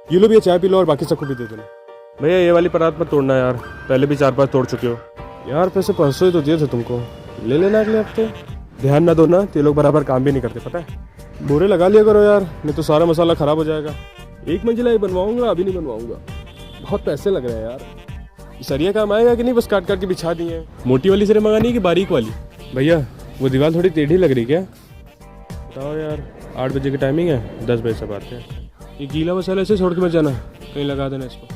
ये लो भैया चाय पी लो और बाकी सबको भी दे देना। भैया ये वाली परात मत तोड़ना यार, पहले भी 4-5 तोड़ चुके हो यार। पैसे परसों ही तो दिए थे तुमको, ले लेना अगले हफ्ते। ध्यान ना दो ना तो ये लोग बराबर काम भी नहीं करते पता है। बोरे लगा लिया करो यार, नहीं तो सारा मसाला खराब हो जाएगा। 1 मंजिला ही बनवाऊंगा, अभी नहीं बनवाऊंगा। बहुत पैसे लग रहे हैं यार। सरिया काम आएगा कि नहीं, बस काट काट के बिछा दिए हैं। मोटी वाली सरिया मंगानी है कि बारीक वाली? भैया वो दीवार थोड़ी टेढ़ी लग रही क्या? बताओ यार, 8 बजे की टाइमिंग है, 10 बजे से बात है। ये गीला मसाला ऐसे छोड़ के मत जाना, कहीं लगा देना इसको।